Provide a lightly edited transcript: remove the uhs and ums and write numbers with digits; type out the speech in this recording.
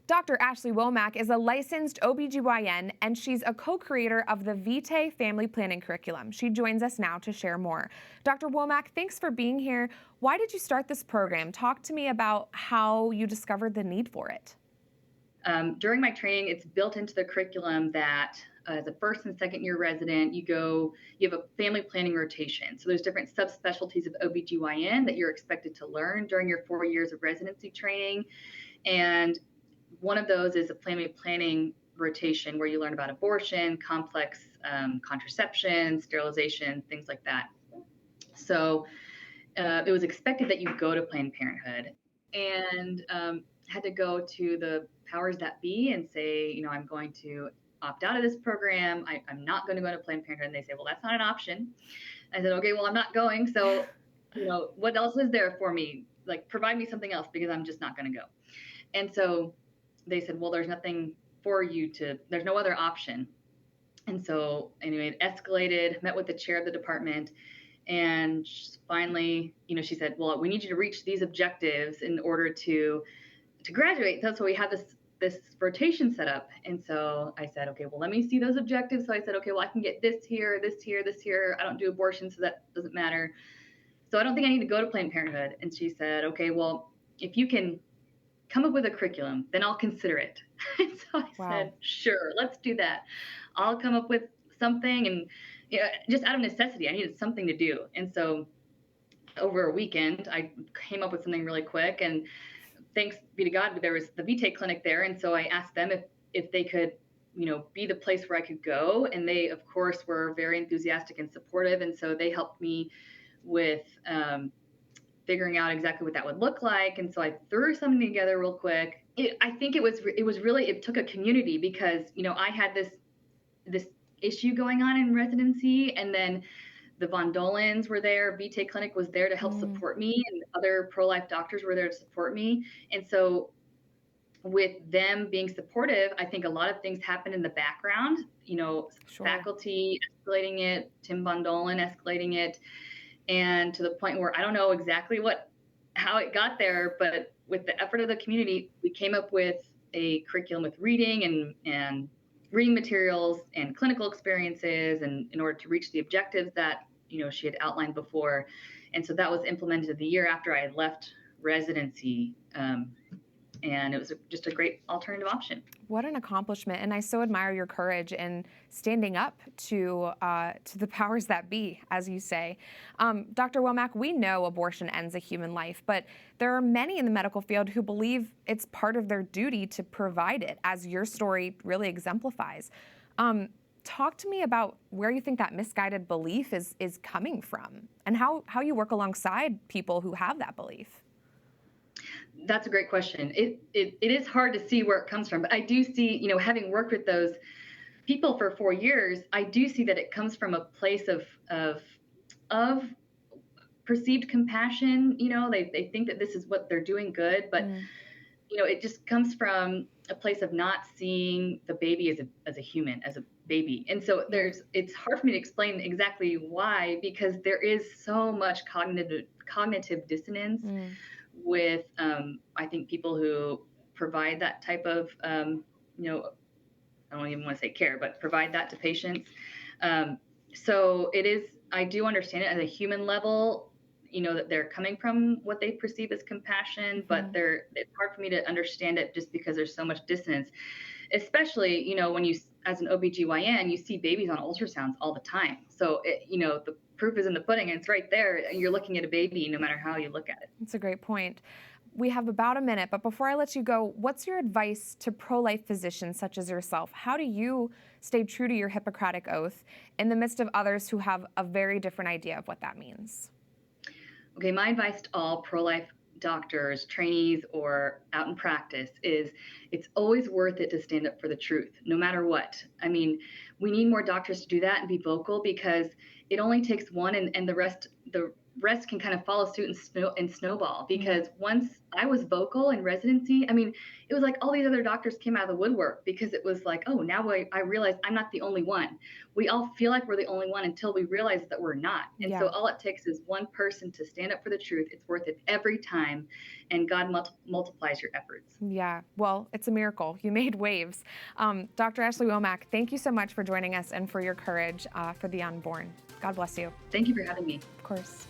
Dr. Ashley Womack is a licensed OBGYN, and she's a co-creator of the Vitae Family Planning Curriculum. She joins us now to share more. Dr. Womack, thanks for being here. Why did you start this program? Talk to me about how you discovered the need for it. During my training, it's built into the curriculum that as a first and second year resident, you have a family planning rotation. So there's different subspecialties of OBGYN that you're expected to learn during your 4 years of residency training. And one of those is a family planning rotation where you learn about abortion, complex contraception, sterilization, things like that. So it was expected that you go to Planned Parenthood, and had to go to the powers that be and say, I'm going to opt out of this program. I'm not going to go to Planned Parenthood. And they say, well, that's not an option. I said, okay, well, I'm not going. So, what else is there for me? Like, provide me something else, because I'm just not going to go. And so they said, well, there's nothing for you there's no other option. And so anyway, it escalated, met with the chair of the department, and finally, she said, well, we need you to reach these objectives in order to graduate. That's why we have this rotation set up. And so I said, okay, well, let me see those objectives. So I said, okay, well, I can get this here, this here, this here. I don't do abortion, so that doesn't matter. So I don't think I need to go to Planned Parenthood. And she said, okay, well, if you can come up with a curriculum, then I'll consider it. And so I said, sure, let's do that. I'll come up with something, and just out of necessity, I needed something to do. And so over a weekend, I came up with something really quick, and thanks be to God, there was the Vitae clinic there. And so I asked them if they could, be the place where I could go. And they, of course, were very enthusiastic and supportive. And so they helped me with figuring out exactly what that would look like. And so I threw something together real quick. I think it took a community, because, I had this issue going on in residency, and then the Von Dolens were there. Vitae Clinic was there to help support me, and other pro-life doctors were there to support me. And so with them being supportive, I think a lot of things happened in the background, Sure. Faculty escalating it, Tim Von Dolen escalating it, and to the point where I don't know exactly how it got there, but with the effort of the community, we came up with a curriculum with reading and reading materials and clinical experiences, and in order to reach the objectives that she had outlined before. And so that was implemented the year after I had left residency, and it was just a great alternative option. What an accomplishment. And I so admire your courage in standing up to the powers that be, as you say. Dr. Womack, we know abortion ends a human life, but there are many in the medical field who believe it's part of their duty to provide it, as your story really exemplifies. Talk to me about where you think that misguided belief is coming from, and how you work alongside people who have that belief. That's a great question. It is hard to see where it comes from, but I do see, having worked with those people for 4 years, I do see that it comes from a place of perceived compassion. They think that this is what they're doing good, but it just comes from a place of not seeing the baby as a human, as a baby. And so it's hard for me to explain exactly why, because there is so much cognitive dissonance with, I think, people who provide that type of, I don't even want to say care, but provide that to patients. So I do understand it at a human level, that they're coming from what they perceive as compassion, but it's hard for me to understand it just because there's so much dissonance, especially, when you, as an OBGYN, you see babies on ultrasounds all the time. So, the proof is in the pudding, and it's right there. You're looking at a baby no matter how you look at it. That's a great point. We have about a minute, but before I let you go, what's your advice to pro-life physicians such as yourself? How do you stay true to your Hippocratic oath in the midst of others who have a very different idea of what that means? Okay, my advice to all pro-life doctors, trainees, or out in practice is it's always worth it to stand up for the truth, no matter what. I mean, we need more doctors to do that and be vocal, because it only takes one, and the rest can kind of follow suit and snowball, because once I was vocal in residency, I mean, it was like all these other doctors came out of the woodwork, because it was like, oh, now I realize I'm not the only one. We all feel like we're the only one until we realize that we're not. And so all it takes is one person to stand up for the truth. It's worth it every time. And God multiplies your efforts. Yeah, well, it's a miracle. You made waves. Dr. Ashley Womack, thank you so much for joining us and for your courage for the unborn. God bless you. Thank you for having me. Of course.